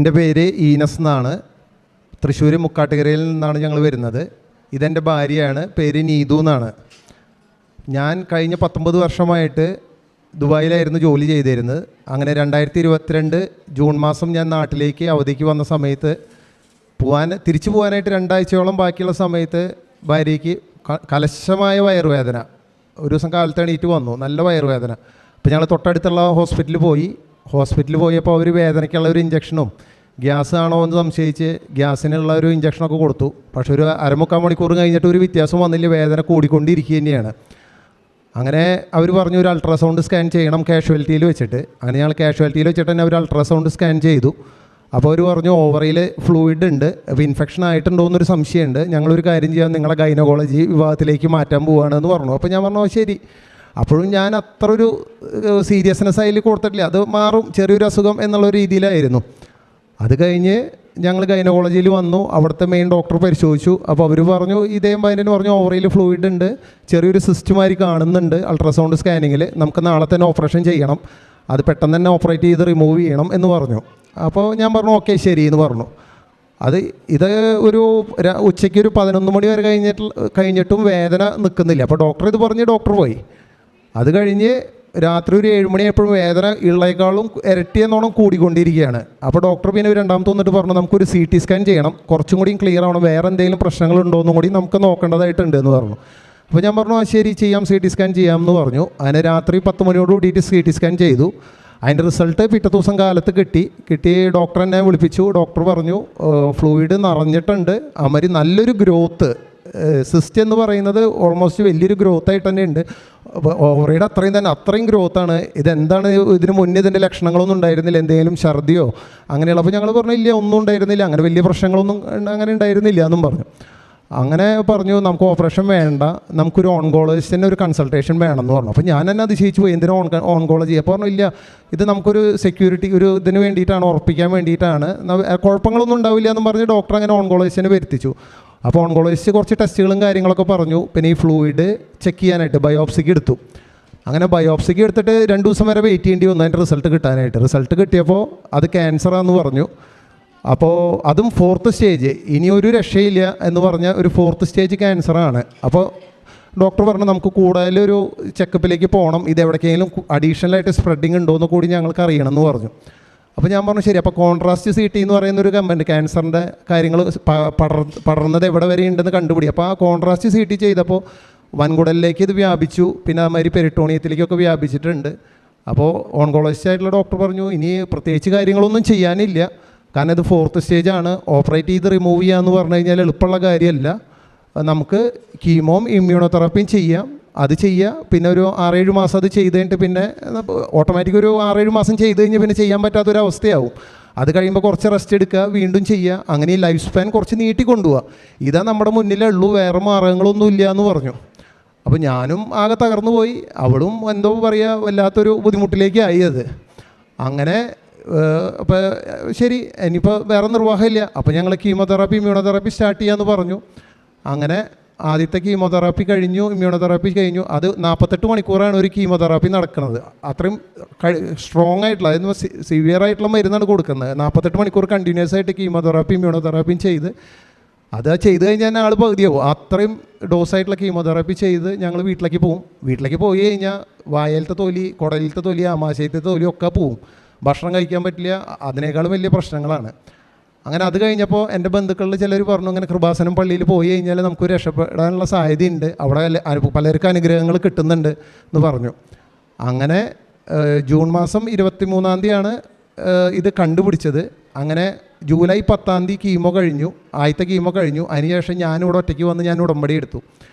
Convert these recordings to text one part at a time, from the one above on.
എൻ്റെ പേര് ഈനസ് എന്നാണ്. തൃശ്ശൂർ മുക്കാട്ടുകരയിൽ നിന്നാണ് ഞങ്ങൾ വരുന്നത്. ഇതെൻ്റെ ഭാര്യയാണ്, പേര് നീതു എന്നാണ്. ഞാൻ കഴിഞ്ഞ 19 വർഷമായിട്ട് ദുബായിലായിരുന്നു ജോലി ചെയ്തിരുന്നത്. അങ്ങനെ 2022 ജൂൺ മാസം ഞാൻ നാട്ടിലേക്ക് അവധിക്ക് വന്ന സമയത്ത് തിരിച്ചു പോകാനായിട്ട് 2 ആഴ്ചയോളം ബാക്കിയുള്ള സമയത്ത് ഭാര്യയ്ക്ക് കലശമായ വയറുവേദന. ഒരു ദിവസം കാലത്ത് എണീറ്റ് വന്നു, നല്ല വയറുവേദന. അപ്പോൾ ഞങ്ങൾ തൊട്ടടുത്തുള്ള ഹോസ്പിറ്റലിൽ പോയപ്പോൾ അവർ വേദനയ്ക്കുള്ള ഒരു ഇഞ്ചക്ഷനും ഗ്യാസ് ആണോ എന്ന് സംശയിച്ച് ഗ്യാസിനുള്ള ഒരു ഇഞ്ചക്ഷനൊക്കെ കൊടുത്തു. പക്ഷേ ഒരു 3/4 മണിക്കൂർ കഴിഞ്ഞിട്ട് ഒരു വ്യത്യാസം വന്നില്ല, വേദന കൂടിക്കൊണ്ടിരിക്കുക തന്നെയാണ്. അങ്ങനെ അവർ പറഞ്ഞു ഒരു അൾട്രാസൗണ്ട് സ്കാൻ ചെയ്യണം കാഷ്വാലിറ്റിയിൽ വെച്ചിട്ട്. അങ്ങനെ ഞങ്ങൾ കാഷ്വാലിറ്റിയിൽ വെച്ചിട്ട് തന്നെ അവർ അൾട്രാസൗണ്ട് സ്കാൻ ചെയ്തു. അപ്പോൾ അവർ പറഞ്ഞു ഓവറിയിൽ ഫ്ലൂയിഡ് ഉണ്ട്, അപ്പോൾ ഇൻഫെക്ഷൻ ആയിട്ടുണ്ടോ എന്നൊരു സംശയമുണ്ട്, ഞങ്ങളൊരു കാര്യം ചെയ്യാം, നിങ്ങളെ ഗൈനക്കോളജി വിഭാഗത്തിലേക്ക് മാറ്റാൻ പോവുകയാണെന്ന് പറഞ്ഞു. അപ്പോൾ ഞാൻ പറഞ്ഞു ശരി. അപ്പോഴും ഞാൻ അത്ര ഒരു സീരിയസ്നെസ് അതിൽ കൊടുത്തിട്ടില്ല, അത് മാറും, ചെറിയൊരു അസുഖം എന്നുള്ള രീതിയിലായിരുന്നു. അത് കഴിഞ്ഞ് ഞങ്ങൾ ഗൈനക്കോളജിയിൽ വന്നു. അവിടുത്തെ മെയിൻ ഡോക്ടർ പരിശോധിച്ചു. അപ്പോൾ അവർ പറഞ്ഞു ഇദ്ദേഹം അതിന് പറഞ്ഞു ഓവറിയിൽ ഫ്ലൂയിഡ് ഉണ്ട്, ചെറിയൊരു സിസ്റ്റ്മാരി കാണുന്നുണ്ട് അൾട്രാസൗണ്ട് സ്കാനിങ്ങിൽ, നമുക്ക് നാളെ തന്നെ ഓപ്പറേഷൻ ചെയ്യണം, അത് പെട്ടെന്ന് തന്നെ ഓപ്പറേറ്റ് ചെയ്ത് റിമൂവ് ചെയ്യണം എന്ന് പറഞ്ഞു. അപ്പോൾ ഞാൻ പറഞ്ഞു ഓക്കെ ശരി എന്ന് പറഞ്ഞു. ഇത് ഒരു ഉച്ചയ്ക്ക് ഒരു 11 മണി വരെ കഴിഞ്ഞിട്ടും വേദന നിൽക്കുന്നില്ല. അപ്പോൾ ഡോക്ടർ ഇത് പറഞ്ഞ് ഡോക്ടർ പോയി. അത് കഴിഞ്ഞ് രാത്രി ഒരു 7 മണിയായപ്പോഴും വേദന ഉള്ളേക്കാളും ഇരട്ടിയെന്നോണം കൂടിക്കൊണ്ടിരിക്കുകയാണ്. അപ്പോൾ ഡോക്ടർ പിന്നെ രണ്ടാമത്തെ വന്നിട്ട് പറഞ്ഞു നമുക്കൊരു CT സ്കാൻ ചെയ്യണം, കുറച്ചും കൂടി ക്ലിയർ ആവണം, വേറെ എന്തെങ്കിലും പ്രശ്നങ്ങളുണ്ടോ എന്നും കൂടി നമുക്ക് നോക്കേണ്ടതായിട്ടുണ്ട് എന്ന് പറഞ്ഞു. അപ്പോൾ ഞാൻ പറഞ്ഞു ശരി ചെയ്യാം, CT സ്കാൻ ചെയ്യാമെന്ന് പറഞ്ഞു. അങ്ങനെ രാത്രി 10 മണിയോട് കൂടിയിട്ട് CT സ്കാൻ ചെയ്തു. അതിൻ്റെ റിസൾട്ട് പിറ്റേ ദിവസം കാലത്ത് കിട്ടി ഡോക്ടർ എന്നെ വിളിപ്പിച്ചു. ഡോക്ടർ പറഞ്ഞു ഫ്ലൂയിഡ് നിറഞ്ഞിട്ടുണ്ട്, അമരി നല്ലൊരു ഗ്രോത്ത്, സിസ്റ്റ് എന്ന് പറയുന്നത് ഓൾമോസ്റ്റ് വലിയൊരു ഗ്രോത്ത് ആയിട്ട് തന്നെ ഉണ്ട്, ഓവറിയുടെ അത്രയും ഗ്രോത്താണ്. ഇതെന്താണ്, ഇതിന് മുന്നേ ഇതിൻ്റെ ലക്ഷണങ്ങളൊന്നും ഉണ്ടായിരുന്നില്ല, എന്തെങ്കിലും ഛർദിയോ അങ്ങനെയുള്ള. അപ്പോൾ ഞങ്ങൾ പറഞ്ഞു ഇല്ല ഒന്നും ഉണ്ടായിരുന്നില്ല, അങ്ങനെ വലിയ പ്രശ്നങ്ങളൊന്നും അങ്ങനെ ഉണ്ടായിരുന്നില്ല എന്നും പറഞ്ഞു. അങ്ങനെ പറഞ്ഞു നമുക്ക് ഓപ്പറേഷൻ വേണ്ട, നമുക്കൊരു ഓൺകോളജിസ്റ്റിൻ്റെ ഒരു കൺസൾട്ടേഷൻ വേണമെന്ന് പറഞ്ഞു. അപ്പോൾ ഞാൻ തന്നെ അതിശയിച്ചു പോയി, എന്തിനാ ഓൺകോളജി? അപ്പോൾ പറഞ്ഞു ഇല്ല, ഇത് നമുക്കൊരു സെക്യൂരിറ്റി ഒരു ഇതിന് വേണ്ടിയിട്ടാണ്, ഉറപ്പിക്കാൻ വേണ്ടിയിട്ടാണ്, കുഴപ്പങ്ങളൊന്നും ഉണ്ടാവില്ല എന്നും പറഞ്ഞ് ഡോക്ടർ അങ്ങനെ ഓൺകോളജിസ്റ്റിനെ വരുത്തിച്ചു. അപ്പോൾ ഓൺകോളജിസ്റ്റ് കുറച്ച് ടെസ്റ്റുകളും കാര്യങ്ങളൊക്കെ പറഞ്ഞു. പിന്നെ ഈ ഫ്ലൂയിഡ് ചെക്ക് ചെയ്യാനായിട്ട് ബയോപ്സിക്ക് എടുത്തു. അങ്ങനെ ബയോപ്സിക്ക് എടുത്തിട്ട് 2 ദിവസം വരെ വെയിറ്റ് ചെയ്യേണ്ടി വന്നു അതിൻ്റെ റിസൾട്ട് കിട്ടാനായിട്ട്. റിസൾട്ട് കിട്ടിയപ്പോൾ അത് ക്യാൻസറാണെന്ന് പറഞ്ഞു. അപ്പോൾ അതും 4th സ്റ്റേജ്, ഇനി ഒരു രക്ഷയില്ല എന്ന് പറഞ്ഞ ഒരു 4th സ്റ്റേജ് ക്യാൻസറാണ്. അപ്പോൾ ഡോക്ടർ പറഞ്ഞു നമുക്ക് കൂടുതലൊരു ചെക്കപ്പിലേക്ക് പോകണം, ഇത് എവിടേക്കെങ്കിലും അഡീഷണലായിട്ട് സ്പ്രെഡിങ് ഉണ്ടോ എന്ന് കൂടി ഞങ്ങൾക്ക് അറിയണം എന്ന് പറഞ്ഞു. അപ്പോൾ ഞാൻ പറഞ്ഞു ശരി. അപ്പോൾ കോൺട്രാസ്റ്റ് CT എന്ന് പറയുന്നൊരു കമ്പനി ക്യാൻസറിൻ്റെ കാര്യങ്ങൾ പടർന്നത് എവിടെ വരെ ഉണ്ടെന്ന് കണ്ടുപിടി. അപ്പോൾ ആ കോൺട്രാസ്റ്റ് CT ചെയ്തപ്പോൾ വൻകുടലിലേക്ക് ഇത് വ്യാപിച്ചു, പിന്നെ അതുമാതിരി പെരിട്ടോണിയത്തിലേക്കൊക്കെ വ്യാപിച്ചിട്ടുണ്ട്. അപ്പോൾ ഓൺകോളജിസ്റ്റ് ആയിട്ടുള്ള ഡോക്ടർ പറഞ്ഞു ഇനി പ്രത്യേകിച്ച് കാര്യങ്ങളൊന്നും ചെയ്യാനില്ല, കാരണം ഇത് 4th സ്റ്റേജാണ്, ഓപ്പറേറ്റ് ചെയ്ത് റിമൂവ് ചെയ്യുക പറഞ്ഞു കഴിഞ്ഞാൽ എളുപ്പമുള്ള കാര്യമല്ല, നമുക്ക് കീമോയും ഇമ്മ്യൂണോതെറാപ്പിയും ചെയ്യാം, അത് ചെയ്യുക, പിന്നെ ഒരു 6-7 മാസം അത് ചെയ്ത് കഴിഞ്ഞിട്ട് പിന്നെ ഓട്ടോമാറ്റിക് ഒരു 6-7 മാസം ചെയ്ത് കഴിഞ്ഞാൽ പിന്നെ ചെയ്യാൻ പറ്റാത്തൊരവസ്ഥയാവും. അത് കഴിയുമ്പോൾ കുറച്ച് റെസ്റ്റ് എടുക്കുക, വീണ്ടും ചെയ്യുക, അങ്ങനെ ഈ ലൈഫ് സ്പാൻ കുറച്ച് നീട്ടിക്കൊണ്ടുപോവുക. ഇതാ നമ്മുടെ മുന്നിലുള്ളൂ, വേറെ മാർഗങ്ങളൊന്നും ഇല്ല എന്ന് പറഞ്ഞു. അപ്പോൾ ഞാനും ആകെ തകർന്നു പോയി, അവളും എന്തോ പറയുക വല്ലാത്തൊരു ബുദ്ധിമുട്ടിലേക്ക് ആയി അത്. അങ്ങനെ അപ്പോൾ ശരി, ഇനിയിപ്പോൾ വേറെ നിർവാഹമില്ല. അപ്പോൾ ഞങ്ങൾ കീമോതെറാപ്പി ഇമ്മ്യൂണോതെറാപ്പി സ്റ്റാർട്ട് ചെയ്യാമെന്ന് പറഞ്ഞു. അങ്ങനെ ആദ്യത്തെ കീമോതെറാപ്പി കഴിഞ്ഞു, ഇമ്മ്യൂണോതെറാപ്പി കഴിഞ്ഞു. അത് 48 മണിക്കൂറാണ് ഒരു കീമോതെറാപ്പി നടക്കുന്നത്. അത്രയും സ്ട്രോങ് ആയിട്ടുള്ള, അതായത് സിവിയർ ആയിട്ടുള്ള മരുന്നാണ് കൊടുക്കുന്നത്. 48 മണിക്കൂർ കണ്ടിന്യൂസ് ആയിട്ട് കീമോതെറാപ്പി ഇമ്മ്യൂണോതെറാപ്പിയും ചെയ്ത് അത് ചെയ്ത് കഴിഞ്ഞാൽ ആൾ പകുതിയാവും. അത്രയും ഡോസായിട്ടുള്ള കീമോതെറാപ്പി ചെയ്ത് ഞങ്ങൾ വീട്ടിലേക്ക് പോകും. വീട്ടിലേക്ക് പോയി കഴിഞ്ഞാൽ വായലത്തെ തൊലി, കുടലിലത്തെ തൊലി, ആമാശയത്തെ തൊലി ഒക്കെ പോവും, ഭക്ഷണം കഴിക്കാൻ പറ്റില്ല, അതിനേക്കാളും വലിയ പ്രശ്നങ്ങളാണ്. അങ്ങനെ അത് കഴിഞ്ഞപ്പോൾ എൻ്റെ ബന്ധുക്കളിൽ ചിലർ പറഞ്ഞു ഇങ്ങനെ കൃപാസനം പള്ളിയിൽ പോയി കഴിഞ്ഞാൽ നമുക്ക് രക്ഷപ്പെടാനുള്ള സാധ്യതയുണ്ട്, അവിടെ പലർക്കും അനുഗ്രഹങ്ങൾ കിട്ടുന്നുണ്ട് എന്ന് പറഞ്ഞു. അങ്ങനെ ജൂൺ മാസം 23-ാം തീയതിയാണ് ഇത് കണ്ടുപിടിച്ചത്. അങ്ങനെ ജൂലൈ 10-ാം തീയതി കീമോ കഴിഞ്ഞു, ആദ്യത്തെ കീമോ കഴിഞ്ഞു. അതിനുശേഷം ഞാനിവിടെ ഒറ്റയ്ക്ക് വന്ന് ഞാൻ ഉടമ്പടി എടുത്തു.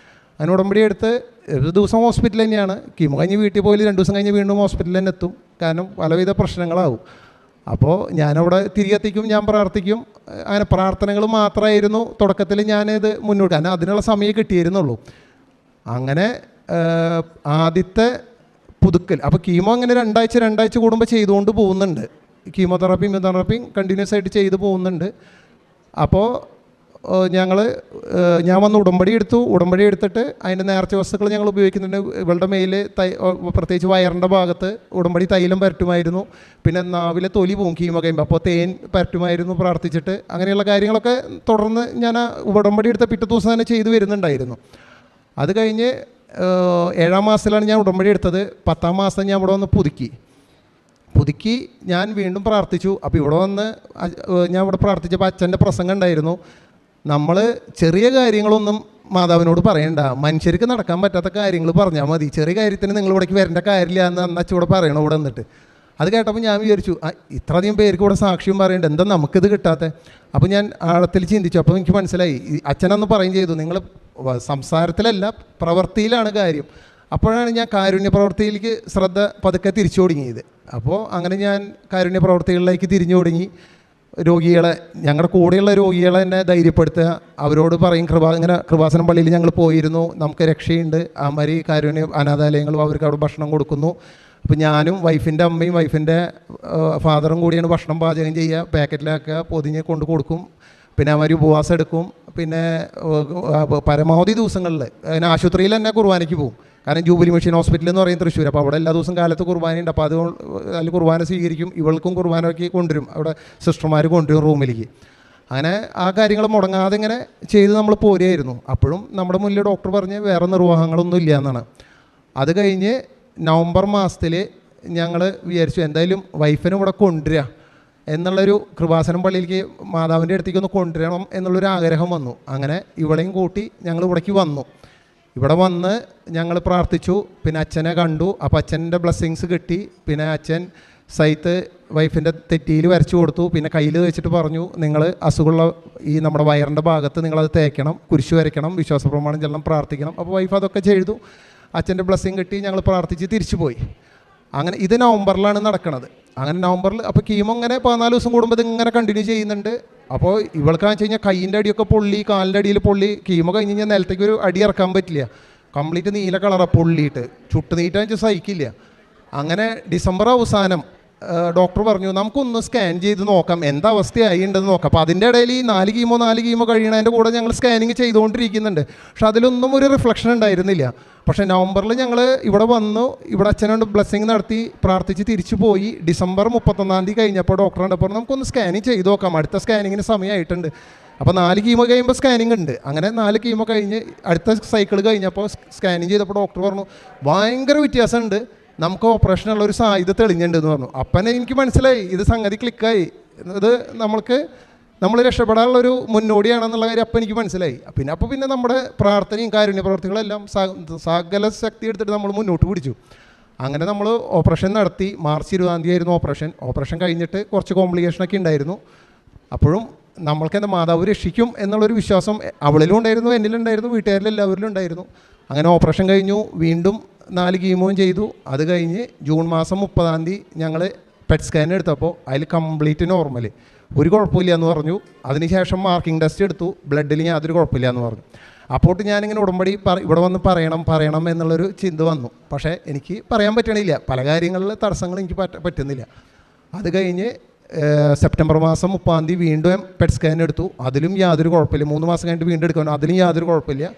അങ്ങനെ ഉടമ്പടി എടുത്ത് ഒരു ദിവസം ഹോസ്പിറ്റലിൽ തന്നെയാണ്, കീമോ കഴിഞ്ഞ് വീട്ടിൽ പോയി 2 ദിവസം കഴിഞ്ഞ് വീണ്ടും ഹോസ്പിറ്റലിൽ തന്നെ എത്തും, കാരണം പലവിധ പ്രശ്നങ്ങളാവും. അപ്പോൾ ഞാനവിടെ തിരികെത്തിക്കും, ഞാൻ പ്രാർത്ഥിക്കും. അങ്ങനെ പ്രാർത്ഥനകൾ മാത്രമായിരുന്നു തുടക്കത്തിൽ ഞാനിത് മുന്നോട്ട്, കാരണം അതിനുള്ള സമയം കിട്ടിയിരുന്നുള്ളൂ. അങ്ങനെ ആദ്യത്തെ പുതുക്കൽ, അപ്പോൾ കീമോ അങ്ങനെ 2 ആഴ്ച കൂടുമ്പോൾ ചെയ്തുകൊണ്ട് പോകുന്നുണ്ട്. കീമോതെറാപ്പിയും കണ്ടിന്യൂസ് ആയിട്ട് ചെയ്തു പോകുന്നുണ്ട്. അപ്പോൾ ഞാൻ വന്ന് ഉടമ്പടി എടുത്തിട്ട് അതിൻ്റെ നേർച്ച വസ്തുക്കൾ ഞങ്ങൾ ഉപയോഗിക്കുന്നുണ്ട്. ഇവളുടെ മേൽ പ്രത്യേകിച്ച് വയറിൻ്റെ ഭാഗത്ത് ഉടമ്പടി തൈലം പരട്ടുമായിരുന്നു. പിന്നെ നാവിലെ തൊലി പോവും കീമോ കഴിയുമ്പോൾ, അപ്പോൾ തേൻ പരട്ടുമായിരുന്നു പ്രാർത്ഥിച്ചിട്ട്. അങ്ങനെയുള്ള കാര്യങ്ങളൊക്കെ തുടർന്ന് ഞാൻ ഉടമ്പടി എടുത്ത പിറ്റേ ദിവസം തന്നെ ചെയ്തു വരുന്നുണ്ടായിരുന്നു. അത് കഴിഞ്ഞ് 7-ാം മാസത്തിലാണ് ഞാൻ ഉടമ്പടി എടുത്തത്. 10-ാം മാസം ഞാൻ ഇവിടെ വന്ന് പുതുക്കി ഞാൻ വീണ്ടും പ്രാർത്ഥിച്ചു. അപ്പോൾ ഇവിടെ വന്ന് ഞാൻ ഇവിടെ പ്രാർത്ഥിച്ചപ്പോൾ അച്ഛൻ്റെ പ്രസംഗം ഉണ്ടായിരുന്നു. നമ്മൾ ചെറിയ കാര്യങ്ങളൊന്നും മാതാവിനോട് പറയണ്ട, മനുഷ്യർക്ക് നടക്കാൻ പറ്റാത്ത കാര്യങ്ങൾ പറഞ്ഞാൽ മതി, ചെറിയ കാര്യത്തിന് നിങ്ങൾ ഇവിടേക്ക് വരേണ്ട കാര്യമില്ല എന്ന് അച്ഛൻ ഇവിടെ പറയണം ഇവിടെ വന്നിട്ട്. അത് കേട്ടപ്പോൾ ഞാൻ വിചാരിച്ചു, ഇത്രയധികം പേർക്ക് ഇവിടെ സാക്ഷ്യം പറയേണ്ട, എന്താ നമുക്കിത് കിട്ടാത്ത? അപ്പോൾ ഞാൻ ആഴത്തിൽ ചിന്തിച്ചു. അപ്പോൾ എനിക്ക് മനസ്സിലായി, അച്ഛനൊന്ന് പറയും ചെയ്തു, നിങ്ങൾ സംസാരത്തിലല്ല പ്രവൃത്തിയിലാണ് കാര്യം. അപ്പോഴാണ് ഞാൻ കാരുണ്യ പ്രവൃത്തിയിലേക്ക് ശ്രദ്ധ പതുക്കെ തിരിച്ചു തുടങ്ങിയത്. അപ്പോൾ അങ്ങനെ ഞാൻ കാരുണ്യ പ്രവൃത്തികളിലേക്ക് തിരിഞ്ഞു തുടങ്ങി. രോഗികളെ, ഞങ്ങളുടെ കൂടെയുള്ള രോഗികളെ എന്നെ ധൈര്യപ്പെടുത്തുക, അവരോട് പറയും ഇങ്ങനെ കൃപാസനം പള്ളിയിൽ ഞങ്ങൾ പോയിരുന്നു, നമുക്ക് രക്ഷയുണ്ട്, അമരി കാരുണ്യ അനാഥാലയങ്ങളും അവർക്ക് അവിടെ ഭക്ഷണം കൊടുക്കുന്നു. അപ്പോൾ ഞാനും വൈഫിൻ്റെ അമ്മയും വൈഫിൻ്റെ ഫാദറും കൂടിയാണ് ഭക്ഷണം പാചകം ചെയ്യുക, പാക്കറ്റിലാക്കുക, പൊതിഞ്ഞ് കൊണ്ട് കൊടുക്കും. പിന്നെ അവർ ഉപവാസം എടുക്കും. പിന്നെ പരമാവധി ദിവസങ്ങളിൽ അതിന് ആശുപത്രിയിൽ തന്നെ കുർബാനയ്ക്ക് പോകും. കാരണം ജൂബിലി മിഷൻ ഹോസ്പിറ്റൽ എന്ന് പറയും തൃശ്ശൂർ. അപ്പോൾ അവിടെ എല്ലാ ദിവസവും കാലത്ത് കുർബാനയുണ്ട്. അപ്പോൾ അതിൽ കുർബാന സ്വീകരിക്കും. ഇവൾക്കും കുർബാനയ്ക്ക് കൊണ്ടുവരും, അവിടെ സിസ്റ്റർമാർ കൊണ്ടുവരും റൂമിലേക്ക്. അങ്ങനെ ആ കാര്യങ്ങൾ മുടങ്ങാതെ ഇങ്ങനെ ചെയ്ത് നമ്മൾ പോരുകയായിരുന്നു. അപ്പോഴും നമ്മുടെ മുന്നിൽ ഡോക്ടർ പറഞ്ഞ് വേറെ നിർവാഹങ്ങളൊന്നും ഇല്ല എന്നാണ്. അത് കഴിഞ്ഞ് നവംബർ മാസത്തിൽ ഞങ്ങൾ വിചാരിച്ചു എന്തായാലും വൈഫിനെ ഇവിടെ കൊണ്ടുവരിക എന്നുള്ളൊരു കൃപാസനം പള്ളിയിലേക്ക് മാതാവിൻ്റെ അടുത്തേക്ക് ഒന്ന് കൊണ്ടുവരണം എന്നുള്ളൊരു ആഗ്രഹം വന്നു. അങ്ങനെ ഇവളെയും കൂട്ടി ഞങ്ങൾ ഇവിടേക്ക് വന്നു. ഇവിടെ വന്ന് ഞങ്ങൾ പ്രാർത്ഥിച്ചു. പിന്നെ അച്ഛനെ കണ്ടു. അപ്പോൾ അച്ഛൻ്റെ ബ്ലെസ്സിങ്സ് കിട്ടി. പിന്നെ അച്ഛൻ സൈത്ത് വൈഫിൻ്റെ തെറ്റിയിൽ വരച്ചു കൊടുത്തു. പിന്നെ കയ്യിൽ വെച്ചിട്ട് പറഞ്ഞു, നിങ്ങൾ അസുഖമുള്ള ഈ നമ്മുടെ വയറിൻ്റെ ഭാഗത്ത് നിങ്ങളത് തേക്കണം, കുരിശ് വരയ്ക്കണം, വിശ്വാസ പ്രമാണം ചെല്ലണം, പ്രാർത്ഥിക്കണം. അപ്പോൾ വൈഫ് അതൊക്കെ ചെയ്തു. അച്ഛൻ്റെ ബ്ലെസ്സിങ് കിട്ടി. ഞങ്ങൾ പ്രാർത്ഥിച്ച് തിരിച്ചു പോയി. അങ്ങനെ ഇത് നവംബറിലാണ് നടക്കുന്നത്. അങ്ങനെ നവംബറിൽ അപ്പോൾ കീമോ ഇങ്ങനെ 14 ദിവസം കൂടുമ്പോൾ ഇതിങ്ങനെ കണ്ടിന്യൂ ചെയ്യുന്നുണ്ട്. അപ്പോൾ ഇവൾക്കാന്ന് വെച്ച് കഴിഞ്ഞാൽ കൈയിൻ്റെ അടിയൊക്കെ പൊള്ളി, കാലിൻ്റെ അടിയിൽ പൊള്ളി. കീമോ കഴിഞ്ഞ് കഴിഞ്ഞാൽ നിലത്തേക്ക് ഒരു അടി ഇറക്കാൻ പറ്റില്ല, കംപ്ലീറ്റ് നീല കളറാണ് പൊള്ളിയിട്ട്, ചുട്ട് നീറ്റാന്ന് വെച്ചാൽ സഹിക്കില്ല. അങ്ങനെ ഡിസംബർ അവസാനം ഡോക്ടർ പറഞ്ഞു നമുക്കൊന്ന് സ്കാൻ ചെയ്ത് നോക്കാം എന്താ അവസ്ഥയായി ഉണ്ടെന്ന് നോക്കാം. അപ്പോൾ അതിൻ്റെ ഇടയിൽ ഈ 4 കീമോ കഴിയണതിൻ്റെ കൂടെ ഞങ്ങൾ സ്കാനിങ് ചെയ്തുകൊണ്ടിരിക്കുന്നുണ്ട്. പക്ഷെ അതിലൊന്നും ഒരു റിഫ്ലക്ഷൻ ഉണ്ടായിരുന്നില്ല. പക്ഷേ നവംബറിൽ ഞങ്ങൾ ഇവിടെ വന്നു, ഇവിടെ അച്ഛനോട് ബ്ലെസ്സിങ് നടത്തി പ്രാർത്ഥിച്ച് തിരിച്ചു പോയി. ഡിസംബർ 31-ാം തീയതി കഴിഞ്ഞപ്പോൾ ഡോക്ടർ കണ്ടപ്പോൾ നമുക്കൊന്ന് സ്കാനിങ് ചെയ്ത് നോക്കാം, അടുത്ത സ്കാനിങ്ങിന് സമയമായിട്ടുണ്ട്. അപ്പോൾ 4 കീമോ കഴിയുമ്പോൾ സ്കാനിങ് ഉണ്ട്. അങ്ങനെ 4 കീമോ കഴിഞ്ഞ് അടുത്ത സൈക്കിൾ കഴിഞ്ഞപ്പോൾ സ്കാനിങ് ചെയ്തപ്പോൾ ഡോക്ടർ പറഞ്ഞു ഭയങ്കര വ്യത്യാസമുണ്ട്, നമുക്ക് ഓപ്പറേഷനുള്ളൊരു സാധ്യത തെളിഞ്ഞിട്ടുണ്ടെന്ന് പറഞ്ഞു. അപ്പം എനിക്ക് മനസ്സിലായി ഇത് സംഗതി ക്ലിക്കായി, ഇത് നമ്മൾ രക്ഷപ്പെടാനുള്ളൊരു മുന്നോടിയാണെന്നുള്ള കാര്യം അപ്പം എനിക്ക് മനസ്സിലായി. പിന്നെ നമ്മുടെ പ്രാർത്ഥനയും കാരുണ്യ പ്രവർത്തികളെല്ലാം സകല ശക്തി എടുത്തിട്ട് നമ്മൾ മുന്നോട്ട് പിടിച്ചു. അങ്ങനെ നമ്മൾ ഓപ്പറേഷൻ നടത്തി. മാർച്ച് 20-ാം തീയതി ആയിരുന്നു ഓപ്പറേഷൻ കഴിഞ്ഞിട്ട് കുറച്ച് കോംപ്ലിക്കേഷനൊക്കെ ഉണ്ടായിരുന്നു. അപ്പോഴും നമ്മൾക്ക് എൻ്റെ മാതാവ് രക്ഷിക്കും എന്നുള്ളൊരു വിശ്വാസം അവളിലും ഉണ്ടായിരുന്നു, എന്നിലുണ്ടായിരുന്നു, വീട്ടുകാരിലെല്ലാവരിലും ഉണ്ടായിരുന്നു. അങ്ങനെ ഓപ്പറേഷൻ കഴിഞ്ഞു. വീണ്ടും 4 കീമോയും ചെയ്തു. അത് കഴിഞ്ഞ് ജൂൺ മാസം 30-ാം തീയതി ഞങ്ങൾ പെറ്റ് സ്കാൻ എടുത്തപ്പോൾ അതിൽ കംപ്ലീറ്റ് നോർമൽ, ഒരു കുഴപ്പമില്ല എന്ന് പറഞ്ഞു. അതിനുശേഷം മാർക്കിംഗ് ടെസ്റ്റ് എടുത്തു, ബ്ലഡിൽ യാതൊരു കുഴപ്പമില്ല എന്ന് പറഞ്ഞു. അപ്പോൾ ഞാനിങ്ങനെ ഉടമ്പടി ഇവിടെ വന്ന് പറയണം എന്നുള്ളൊരു ചിന്ത വന്നു. പക്ഷേ എനിക്ക് പറയാൻ പറ്റണില്ല, പല കാര്യങ്ങളിൽ തടസ്സങ്ങൾ എനിക്ക് പറ്റുന്നില്ല. അത് കഴിഞ്ഞ് സെപ്റ്റംബർ മാസം 30-ാം തീയതി വീണ്ടും പെറ്റ് സ്കാൻ എടുത്തു. അതിലും യാതൊരു കുഴപ്പമില്ല. 3 മാസം കഴിഞ്ഞിട്ട് വീണ്ടും എടുക്കണം, അതിലും യാതൊരു കുഴപ്പമില്ല.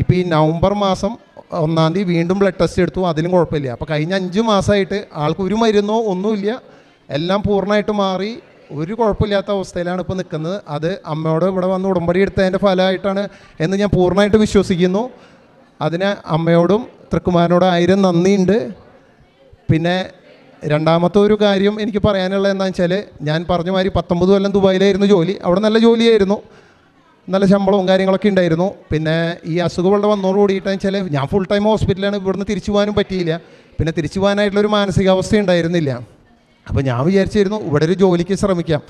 ഇപ്പോൾ ഈ നവംബർ മാസം 1-ാം തീയതി വീണ്ടും ബ്ലഡ് ടെസ്റ്റ് എടുത്തു, അതിലും കുഴപ്പമില്ല. അപ്പോൾ കഴിഞ്ഞ 5 മാസമായിട്ട് ആൾക്ക് ഒരു മരുന്നോ ഒന്നുമില്ല, എല്ലാം പൂർണ്ണമായിട്ട് മാറി, ഒരു കുഴപ്പമില്ലാത്ത അവസ്ഥയിലാണ് ഇപ്പോൾ നിൽക്കുന്നത്. അത് അമ്മയോട് ഇവിടെ വന്ന് ഉടമ്പടി എടുത്തതിൻ്റെ ഫലമായിട്ടാണ് എന്ന് ഞാൻ പൂർണ്ണമായിട്ട് വിശ്വസിക്കുന്നു. അതിന് അമ്മയോടും തൃക്കുമാരനോടും 1000 നന്ദിയുണ്ട്. പിന്നെ രണ്ടാമത്തെ ഒരു കാര്യം എനിക്ക് പറയാനുള്ളത് എന്താണെന്ന് വെച്ചാൽ, ഞാൻ പറഞ്ഞ മാതിരി 19 കൊല്ലം ദുബായിലായിരുന്നു ജോലി. അവിടെ നല്ല ജോലിയായിരുന്നു, നല്ല ശമ്പളവും കാര്യങ്ങളൊക്കെ ഉണ്ടായിരുന്നു. പിന്നെ ഈ അസുഖങ്ങളുടെ വന്നോടുകൂടിയിട്ടെന്ന് വെച്ചാൽ ഞാൻ ഫുൾ ടൈം ഹോസ്പിറ്റലാണ്, ഇവിടുന്ന് തിരിച്ചു പോകാനും പറ്റിയില്ല. പിന്നെ തിരിച്ചു പോകാനായിട്ടുള്ളൊരു മാനസികാവസ്ഥ ഉണ്ടായിരുന്നില്ല. അപ്പോൾ ഞാൻ വിചാരിച്ചിരുന്നു ഇവിടെ ഒരു ജോലിക്ക് ശ്രമിക്കാം.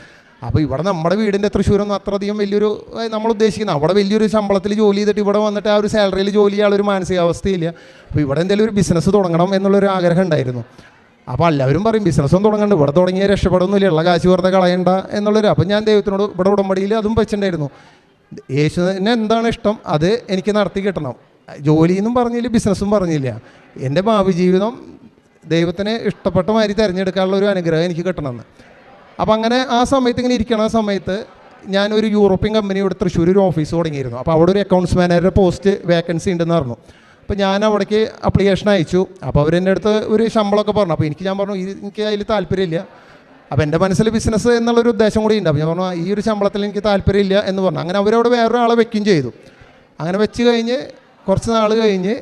അപ്പോൾ ഇവിടെ നമ്മുടെ വീടിൻ്റെ തൃശ്ശൂരൊന്നും അത്രയധികം വലിയൊരു നമ്മൾ ഉദ്ദേശിക്കുന്നത്, അവിടെ വലിയൊരു ശമ്പളത്തിൽ ജോലി ചെയ്തിട്ട് ഇവിടെ വന്നിട്ട് ആ ഒരു സാലറിയിൽ ജോലി ചെയ്യാനുള്ളൊരു മാനസികാവസ്ഥയില്ല. അപ്പോൾ ഇവിടെ എന്തെങ്കിലും ഒരു ബിസിനസ് തുടങ്ങണം എന്നുള്ളൊരു ആഗ്രഹം ഉണ്ടായിരുന്നു. അപ്പോൾ എല്ലാവരും പറയും ബിസിനസ്സൊന്നും തുടങ്ങണ്ട, ഇവിടെ തുടങ്ങിയ രക്ഷപ്പെടുന്നില്ല, ഉള്ള കാശ് വെറുതെ കളയണ്ട എന്നുള്ളൊരു. അപ്പോൾ ഞാൻ ദൈവത്തിനോട് ഇവിടെ ഉടമ്പടിയിൽ അതും വെച്ചിട്ടുണ്ടായിരുന്നു, യേശുവിന് എന്താണ് ഇഷ്ടം അത് എനിക്ക് നടത്തി കിട്ടണം. ജോലിയെന്നും പറഞ്ഞില്ല, ബിസിനസ്സും പറഞ്ഞില്ല, എൻ്റെ ഭാവി ജീവിതം ദൈവത്തിന് ഇഷ്ടപ്പെട്ട മാതിരി തിരഞ്ഞെടുക്കാനുള്ള ഒരു അനുഗ്രഹം എനിക്ക് കിട്ടണമെന്ന്. അപ്പോൾ അങ്ങനെ ആ സമയത്ത് ഇങ്ങനെ ഇരിക്കണ സമയത്ത് ഞാനൊരു യൂറോപ്യൻ കമ്പനി ഇവിടെ തൃശ്ശൂർ ഒരു ഓഫീസ് തുടങ്ങിയിരുന്നു. അപ്പോൾ അവിടെ ഒരു അക്കൗണ്ട്സ് മാനേജറുടെ പോസ്റ്റ് വേക്കൻസി ഉണ്ടെന്ന് പറഞ്ഞു. അപ്പോൾ ഞാൻ അവിടേക്ക് അപ്ലിക്കേഷൻ അയച്ചു. അപ്പോൾ അവരെൻ്റെ അടുത്ത് ഒരു ശമ്പളമൊക്കെ പറഞ്ഞു. അപ്പോൾ ഞാൻ പറഞ്ഞു എനിക്ക് അതിൽ താല്പര്യമില്ല. അപ്പോൾ എൻ്റെ മനസ്സിൽ ബിസിനസ് എന്നുള്ളൊരു ഉദ്ദേശം കൂടി ഉണ്ട്. അപ്പോൾ ഞാൻ പറഞ്ഞു ഈ ഒരു ശമ്പളത്തിൽ എനിക്ക് താല്പര്യമില്ല എന്ന് പറഞ്ഞു. അങ്ങനെ അവരവിടെ വേറൊരാളെ വെക്കുകയും ചെയ്തു. അങ്ങനെ വെച്ച് കഴിഞ്ഞ് കുറച്ച് നാൾ കഴിഞ്ഞ്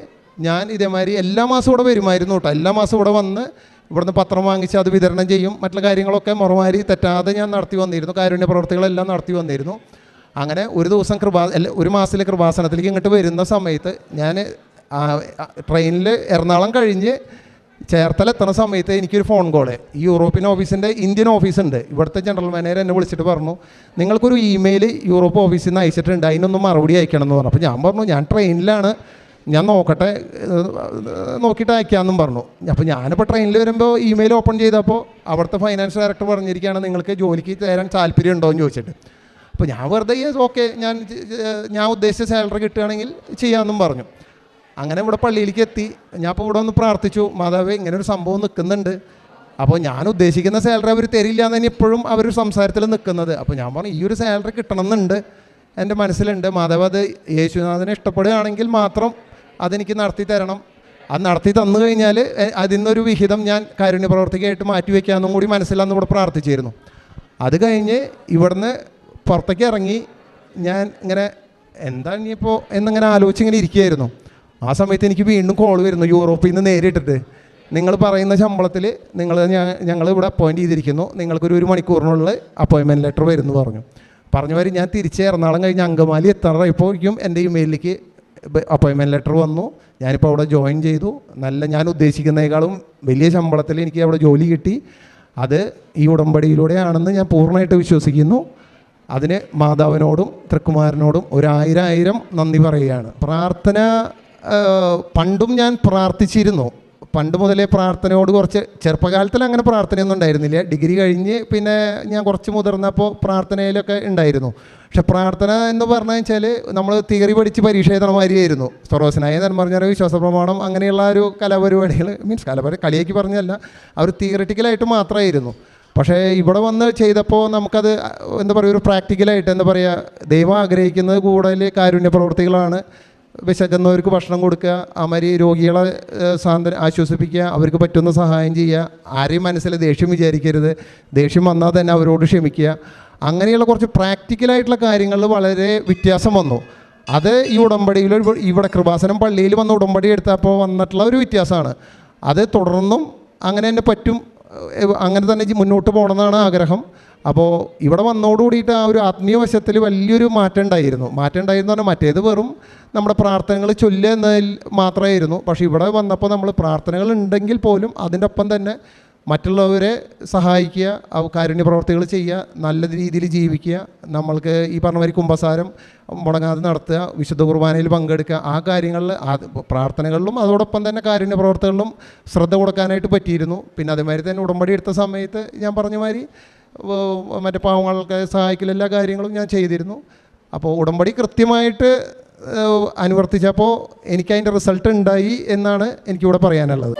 ഞാൻ ഇതേമാതിരി എല്ലാ മാസവും ഇവിടെ വരുമായിരുന്നു കേട്ടോ. എല്ലാ മാസവും ഇവിടെ വന്ന് ഇവിടുന്ന് പത്രം വാങ്ങിച്ച് അത് വിതരണം ചെയ്യും. മറ്റുള്ള കാര്യങ്ങളൊക്കെ മുറമാരി തെറ്റാതെ ഞാൻ നടത്തി വന്നിരുന്നു. കാരുണ്യ പ്രവർത്തികളെല്ലാം നടത്തി വന്നിരുന്നു. അങ്ങനെ ഒരു ദിവസം ഒരു മാസത്തിലെ കൃപാസനത്തിലേക്ക് ഇങ്ങോട്ട് വരുന്ന സമയത്ത് ഞാൻ ട്രെയിനിൽ എറണാകുളം കഴിഞ്ഞ് ചേർത്തല എത്തുന്ന സമയത്ത് എനിക്കൊരു ഫോൺ കോള്. ഈ യൂറോപ്യൻ ഓഫീസിൻ്റെ ഇന്ത്യൻ ഓഫീസുണ്ട്. ഇവിടുത്തെ ജനറൽ മാനേജർ എന്നെ വിളിച്ചിട്ട് പറഞ്ഞു, നിങ്ങൾക്കൊരു ഇമെയിൽ യൂറോപ്പ് ഓഫീസിൽ നിന്ന് അയച്ചിട്ടുണ്ട്, അതിനൊന്നും മറുപടി അയക്കണം എന്ന് പറഞ്ഞു. അപ്പോൾ ഞാൻ പറഞ്ഞു ഞാൻ ട്രെയിനിലാണ്, ഞാൻ നോക്കട്ടെ, നോക്കിയിട്ട് അയക്കാമെന്നും പറഞ്ഞു. അപ്പോൾ ഞാനിപ്പോൾ ട്രെയിനിൽ വരുമ്പോൾ ഇമെയിൽ ഓപ്പൺ ചെയ്തപ്പോൾ അവിടുത്തെ ഫൈനാൻസ് ഡയറക്ടർ പറഞ്ഞിരിക്കുകയാണ് നിങ്ങൾക്ക് ജോലിക്ക് തരാൻ താല്പര്യം ഉണ്ടോ എന്ന് ചോദിച്ചിട്ട്. അപ്പോൾ ഞാൻ വെറുതെ ഓക്കെ ഞാൻ ഉദ്ദേശിച്ച സാലറി കിട്ടുകയാണെങ്കിൽ ചെയ്യാമെന്നും പറഞ്ഞു. അങ്ങനെ ഇവിടെ പള്ളിയിലേക്ക് എത്തി. ഞാൻ അപ്പോൾ ഇവിടെ ഒന്ന് പ്രാർത്ഥിച്ചു, മാതാവേ ഇങ്ങനെ ഒരു സംഭവം നിൽക്കുന്നുണ്ട്, അപ്പോൾ ഞാൻ ഉദ്ദേശിക്കുന്ന സാലറി അവർ തരില്ല എന്ന് തന്നെ ഇപ്പോഴും അവർ സംസാരത്തിൽ നിൽക്കുന്നത്. അപ്പോൾ ഞാൻ പറഞ്ഞു ഈ ഒരു സാലറി കിട്ടണമെന്നുണ്ട് എൻ്റെ മനസ്സിലുണ്ട് മാതാവ്, അത് യേശുനാഥനെ ഇഷ്ടപ്പെടുകയാണെങ്കിൽ മാത്രം അതെനിക്ക് നടത്തി തരണം. അത് നടത്തി തന്നു കഴിഞ്ഞാൽ അതിൽ നിന്നൊരു വിഹിതം ഞാൻ കാരുണ്യ പ്രവർത്തിക്കായിട്ട് മാറ്റി വയ്ക്കാമെന്നും കൂടി മനസ്സിലാന്ന് ഇവിടെ പ്രാർത്ഥിച്ചിരുന്നു. അത് കഴിഞ്ഞ് ഇവിടുന്ന് പുറത്തേക്ക് ഇറങ്ങി ഞാൻ ഇങ്ങനെ എന്താ ഇനിയിപ്പോൾ എന്നിങ്ങനെ ആലോചിച്ചിങ്ങനെ ഇരിക്കുകയായിരുന്നു. ആ സമയത്ത് എനിക്ക് വീണ്ടും കോൾ വരുന്നു യൂറോപ്പിൽ നിന്ന് നേരിട്ടിട്ട്, നിങ്ങൾ പറയുന്ന ശമ്പളത്തിൽ ഞങ്ങൾ ഇവിടെ അപ്പോയിൻറ്റ് ചെയ്തിരിക്കുന്നു, നിങ്ങൾക്കൊരു 1 മണിക്കൂറിനുള്ളിൽ അപ്പോയിൻമെൻറ്റ് ലെറ്റർ വരുന്നു പറഞ്ഞു വരും. ഞാൻ തിരിച്ച് എറണാകുളം കഴിഞ്ഞ് അങ്കമാലി എത്താറായപ്പോഴേക്കും എൻ്റെ ഇമെയിലിലേക്ക് അപ്പോയിൻമെൻറ്റ് ലെറ്റർ വന്നു. ഞാനിപ്പോൾ അവിടെ ജോയിൻ ചെയ്തു. ഞാൻ ഉദ്ദേശിക്കുന്നതിനേക്കാളും വലിയ ശമ്പളത്തിൽ എനിക്ക് അവിടെ ജോലി കിട്ടി. അത് ഈ ഉടമ്പടിയിലൂടെയാണെന്ന് ഞാൻ പൂർണ്ണമായിട്ട് വിശ്വസിക്കുന്നു. അതിന് മാതാവിനോടും തൃക്കുമാരനോടും 1000 നന്ദി പറയുകയാണ്. പ്രാർത്ഥന പണ്ടും ഞാൻ പ്രാർത്ഥിച്ചിരുന്നു. പണ്ട് മുതലേ പ്രാർത്ഥനയോട് കുറച്ച്, ചെറുപ്പകാലത്തിൽ അങ്ങനെ പ്രാർത്ഥനയൊന്നും ഉണ്ടായിരുന്നില്ല. ഡിഗ്രി കഴിഞ്ഞ് പിന്നെ ഞാൻ കുറച്ച് മുതിർന്നപ്പോൾ പ്രാർത്ഥനയിലൊക്കെ ഉണ്ടായിരുന്നു. പക്ഷെ പ്രാർത്ഥന എന്ന് പറഞ്ഞു വെച്ചാൽ നമ്മൾ തിയറി പഠിച്ച് പരീക്ഷ എഴുതണ മാതിരിയായിരുന്നു. സ്വർവസനായ എന്ന് പറഞ്ഞാൽ വിശ്വാസ പ്രമാണം അങ്ങനെയുള്ള ഒരു കലാപരിപാടികൾ, കളിയാക്കി പറഞ്ഞല്ല, അവർ തിയറിറ്റിക്കലായിട്ട് മാത്രമായിരുന്നു. പക്ഷേ ഇവിടെ വന്ന് ചെയ്തപ്പോൾ നമുക്കത് എന്താ പറയുക, ഒരു പ്രാക്ടിക്കലായിട്ട് എന്താ പറയുക, ദൈവം ആഗ്രഹിക്കുന്നത് കൂടുതൽ കാരുണ്യ പ്രവർത്തികളാണ്. വിശക്കുന്നവർക്ക് ഭക്ഷണം കൊടുക്കുക, അമരി രോഗികളെ ആശ്വസിപ്പിക്കുക, അവർക്ക് പറ്റുന്ന സഹായം ചെയ്യുക, ആരെയും മനസ്സിൽ ദേഷ്യം വിചാരിക്കരുത്, ദേഷ്യം വന്നാൽ തന്നെ അവരോട് ക്ഷമിക്കുക, അങ്ങനെയുള്ള കുറച്ച് പ്രാക്ടിക്കലായിട്ടുള്ള കാര്യങ്ങളിൽ വളരെ വ്യത്യാസം വന്നു. അത് ഈ ഉടമ്പടിയിൽ ഇവിടെ കൃപാസനം പള്ളിയിൽ വന്ന ഉടമ്പടി എടുത്തപ്പോൾ വന്നിട്ടുള്ള ഒരു വ്യത്യാസമാണ്. അത് തുടർന്നും അങ്ങനെ തന്നെ പറ്റും, അങ്ങനെ തന്നെ മുന്നോട്ട് പോകണമെന്നാണ് ആഗ്രഹം. അപ്പോൾ ഇവിടെ വന്നോടുകൂടിയിട്ട് ആ ഒരു ആത്മീയ വശത്തിൽ വലിയൊരു മാറ്റം ഉണ്ടായിരുന്നു പറഞ്ഞാൽ മറ്റേത് വെറും നമ്മുടെ പ്രാർത്ഥനകൾ ചൊല്ലുക എന്നതിൽ മാത്രമായിരുന്നു. പക്ഷേ ഇവിടെ വന്നപ്പോൾ നമ്മൾ പ്രാർത്ഥനകൾ ഉണ്ടെങ്കിൽ പോലും അതിൻ്റെ ഒപ്പം തന്നെ മറ്റുള്ളവരെ സഹായിക്കുക, കാരുണ്യ പ്രവർത്തികൾ ചെയ്യുക, നല്ല രീതിയിൽ ജീവിക്കുക, നമ്മൾക്ക് ഈ പറഞ്ഞ മാതിരി കുമ്പസാരം മുടങ്ങാതെ നടത്തുക, വിശുദ്ധ കുർബാനയിൽ പങ്കെടുക്കുക, ആ കാര്യങ്ങളിൽ പ്രാർത്ഥനകളിലും അതോടൊപ്പം തന്നെ കാരുണ്യ പ്രവർത്തികളിലും ശ്രദ്ധ കൊടുക്കാനായിട്ട് പറ്റിയിരുന്നു. പിന്നെ അതേമാതിരി തന്നെ ഉടമ്പടി എടുത്ത സമയത്ത് ഞാൻ പറഞ്ഞ മാതിരി മറ്റേ പാവങ്ങൾക്ക് സഹായിക്കൽ എല്ലാ കാര്യങ്ങളും ഞാൻ ചെയ്തിരുന്നു. അപ്പോൾ ഉടമ്പടി കൃത്യമായിട്ട് അനുവർത്തിച്ചപ്പോൾ എനിക്കതിൻ്റെ റിസൾട്ട് ഉണ്ടായി എന്നാണ് എനിക്കിവിടെ പറയാനുള്ളത്.